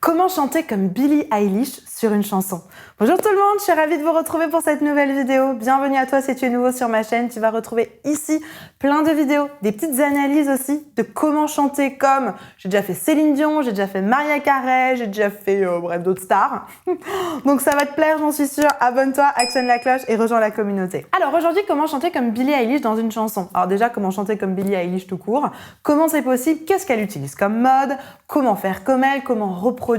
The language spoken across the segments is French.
Comment chanter comme Billie Eilish sur une chanson? Bonjour tout le monde, je suis ravie de vous retrouver pour cette nouvelle vidéo. Bienvenue à toi si tu es nouveau sur ma chaîne. Tu vas retrouver ici plein de vidéos, des petites analyses aussi de comment chanter comme... J'ai déjà fait Céline Dion, j'ai déjà fait Mariah Carey, j'ai déjà fait bref d'autres stars. Donc ça va te plaire, j'en suis sûre. Abonne-toi, actionne la cloche et rejoins la communauté. Alors aujourd'hui, comment chanter comme Billie Eilish dans une chanson? Alors déjà, comment chanter comme Billie Eilish tout court? Comment c'est possible? Qu'est-ce qu'elle utilise comme mode? Comment faire comme elle? Comment reproduire?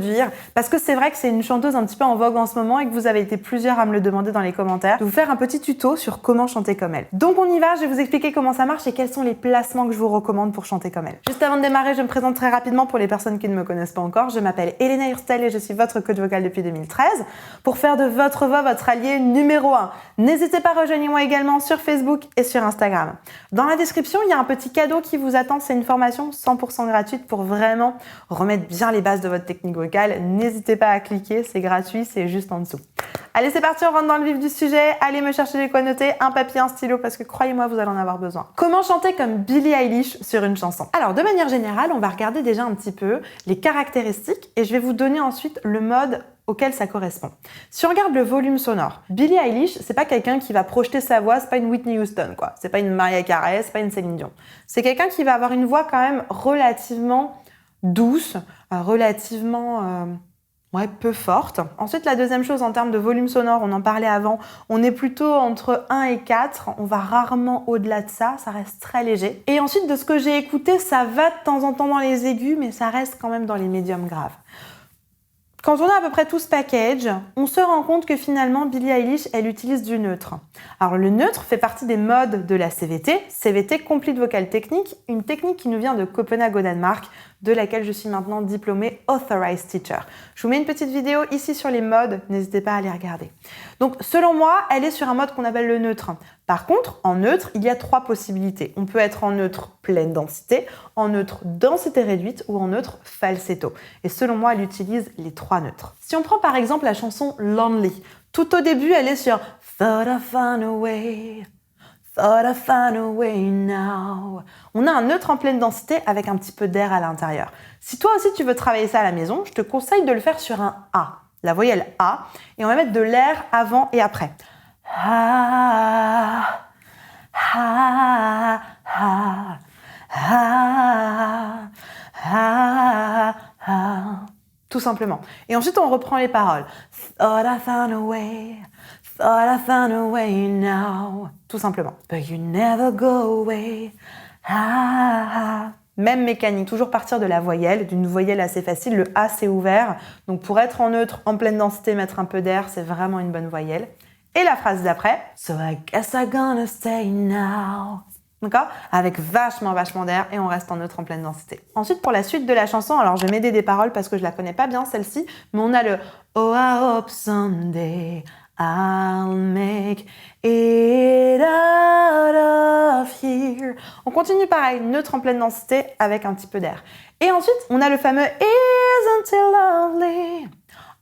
Parce que c'est vrai que c'est une chanteuse un petit peu en vogue en ce moment et que vous avez été plusieurs à me le demander dans les commentaires, de vous faire un petit tuto sur comment chanter comme elle. Donc on y va, je vais vous expliquer comment ça marche et quels sont les placements que je vous recommande pour chanter comme elle. Juste avant de démarrer, je me présente très rapidement pour les personnes qui ne me connaissent pas encore. Je m'appelle Elena Hurstel et je suis votre coach vocal depuis 2013 pour faire de votre voix votre allié numéro 1. N'hésitez pas, rejoignez-moi également sur Facebook et sur Instagram. Dans la description, il y a un petit cadeau qui vous attend, c'est une formation 100% gratuite pour vraiment remettre bien les bases de votre technique vocale. N'hésitez pas à cliquer, c'est gratuit, c'est juste en dessous. Allez, c'est parti, on rentre dans le vif du sujet. Allez me chercher des quoi noter, un papier, un stylo, parce que croyez-moi, vous allez en avoir besoin. Comment chanter comme Billie Eilish sur une chanson? Alors, de manière générale, on va regarder déjà un petit peu les caractéristiques et je vais vous donner ensuite le mode auquel ça correspond. Si on regarde le volume sonore, Billie Eilish, c'est pas quelqu'un qui va projeter sa voix, c'est pas une Whitney Houston, quoi. C'est pas une Mariah Carey, c'est pas une Céline Dion. C'est quelqu'un qui va avoir une voix quand même relativement douce, relativement... peu forte. Ensuite, la deuxième chose en termes de volume sonore, on en parlait avant, on est plutôt entre 1 et 4, on va rarement au-delà de ça, ça reste très léger. Et ensuite, de ce que j'ai écouté, ça va de temps en temps dans les aigus, mais ça reste quand même dans les médiums graves. Quand on a à peu près tout ce package, on se rend compte que finalement, Billie Eilish, elle utilise du neutre. Alors le neutre fait partie des modes de la CVT, CVT Complete Vocal Technique, une technique qui nous vient de Copenhague au Danemark, de laquelle je suis maintenant diplômée Authorized Teacher. Je vous mets une petite vidéo ici sur les modes, n'hésitez pas à les regarder. Donc selon moi, elle est sur un mode qu'on appelle le neutre. Par contre, en neutre, il y a 3 possibilités. On peut être en neutre pleine densité, en neutre densité réduite ou en neutre falsetto. Et selon moi, elle utilise les 3 neutres. Si on prend par exemple la chanson Lonely, tout au début, elle est sur Thought I found a way, thought I found a way now. On a un neutre en pleine densité avec un petit peu d'air à l'intérieur. Si toi aussi tu veux travailler ça à la maison, je te conseille de le faire sur un A, la voyelle A, et on va mettre de l'air avant et après. Ah, ah, ah, ah, ah, ah. Tout simplement. Et ensuite, on reprend les paroles. Thought I found a way, thought I found a way now. Tout simplement. But you never go away. Ah, ah. Même mécanique, toujours partir de la voyelle, d'une voyelle assez facile. Le A, c'est ouvert. Donc, pour être en neutre, en pleine densité, mettre un peu d'air, c'est vraiment une bonne voyelle. Et la phrase d'après, So I guess I'm gonna stay now. D'accord? Avec vachement d'air et on reste en neutre en pleine densité. Ensuite, pour la suite de la chanson, alors je vais m'aider des paroles parce que je la connais pas bien celle-ci, mais on a le Oh, I hope someday I'll make it out of here. On continue pareil, neutre en pleine densité avec un petit peu d'air. Et ensuite, on a le fameux Isn't it lovely?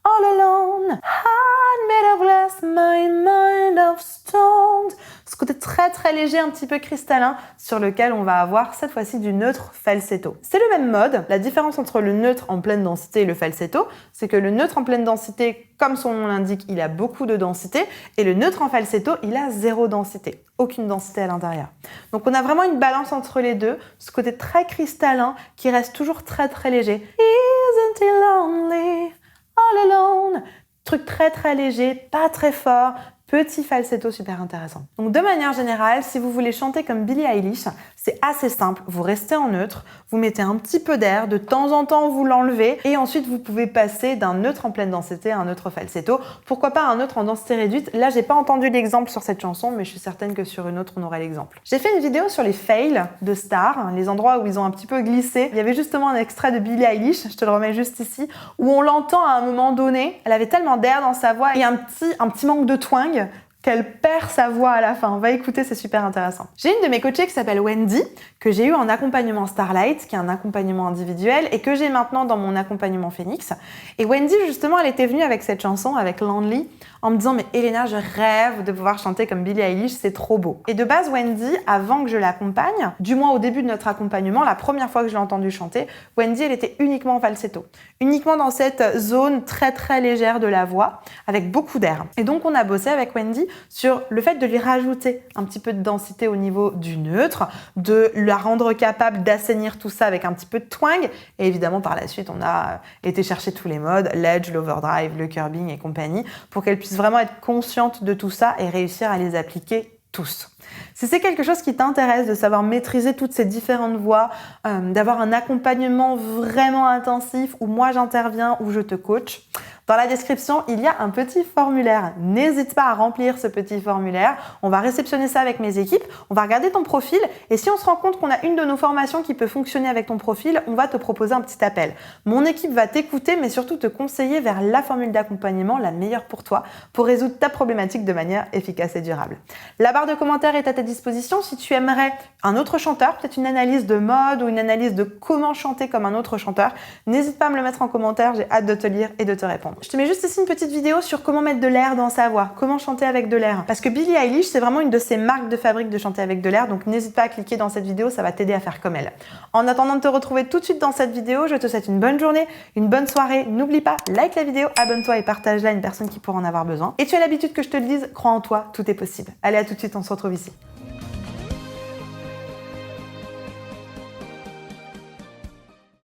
All alone, heart made of glass, my mind of stone. Ce côté très léger, un petit peu cristallin, sur lequel on va avoir cette fois-ci du neutre falsetto. C'est le même mode. La différence entre le neutre en pleine densité et le falsetto, c'est que le neutre en pleine densité, comme son nom l'indique, il a beaucoup de densité, et le neutre en falsetto, il a 0 densité. Aucune densité à l'intérieur. Donc on a vraiment une balance entre les deux, ce côté très cristallin qui reste toujours très léger. Isn't it lonely? All alone, truc très léger, pas très fort, petit falsetto super intéressant. Donc de manière générale, si vous voulez chanter comme Billie Eilish, c'est assez simple, vous restez en neutre, vous mettez un petit peu d'air, de temps en temps vous l'enlevez et ensuite vous pouvez passer d'un neutre en pleine densité à un neutre falsetto. Pourquoi pas un neutre en densité réduite? Là, j'ai pas entendu l'exemple sur cette chanson, mais je suis certaine que sur une autre, on aurait l'exemple. J'ai fait une vidéo sur les fails de stars, les endroits où ils ont un petit peu glissé. Il y avait justement un extrait de Billie Eilish, je te le remets juste ici, où on l'entend à un moment donné, elle avait tellement d'air dans sa voix et un petit manque de twang qu'elle perd sa voix à la fin. Va écouter, c'est super intéressant. J'ai une de mes coachées qui s'appelle Wendy, que j'ai eu en accompagnement Starlight, qui est un accompagnement individuel, et que j'ai maintenant dans mon accompagnement Phoenix. Et Wendy, justement, elle était venue avec cette chanson, avec Lonely, en me disant « Mais Elena, je rêve de pouvoir chanter comme Billie Eilish, c'est trop beau. » Et de base, Wendy, avant que je l'accompagne, du moins au début de notre accompagnement, la première fois que je l'ai entendue chanter, Wendy, elle était uniquement en falsetto. Uniquement dans cette zone très très légère de la voix, avec beaucoup d'air. Et donc, on a bossé avec Wendy sur le fait de lui rajouter un petit peu de densité au niveau du neutre, de la rendre capable d'assainir tout ça avec un petit peu de twang. Et évidemment, par la suite, on a été chercher tous les modes, l'edge, l'overdrive, le curbing et compagnie, pour qu'elle puisse vraiment être consciente de tout ça et réussir à les appliquer tous. Si c'est quelque chose qui t'intéresse, de savoir maîtriser toutes ces différentes voix, d'avoir un accompagnement vraiment intensif où moi j'interviens, où je te coach, dans la description, il y a un petit formulaire. N'hésite pas à remplir ce petit formulaire. On va réceptionner ça avec mes équipes. On va regarder ton profil. Et si on se rend compte qu'on a une de nos formations qui peut fonctionner avec ton profil, on va te proposer un petit appel. Mon équipe va t'écouter, mais surtout te conseiller vers la formule d'accompagnement la meilleure pour toi, pour résoudre ta problématique de manière efficace et durable. La barre de commentaires est à ta disposition. Si tu aimerais un autre chanteur, peut-être une analyse de mode ou une analyse de comment chanter comme un autre chanteur, n'hésite pas à me le mettre en commentaire. J'ai hâte de te lire et de te répondre. Je te mets juste ici une petite vidéo sur comment mettre de l'air dans sa voix, comment chanter avec de l'air. Parce que Billie Eilish, c'est vraiment une de ses marques de fabrique de chanter avec de l'air, donc n'hésite pas à cliquer dans cette vidéo, ça va t'aider à faire comme elle. En attendant de te retrouver tout de suite dans cette vidéo, je te souhaite une bonne journée, une bonne soirée. N'oublie pas, like la vidéo, abonne-toi et partage-la à une personne qui pourra en avoir besoin. Et tu as l'habitude que je te le dise, crois en toi, tout est possible. Allez, à tout de suite, on se retrouve ici.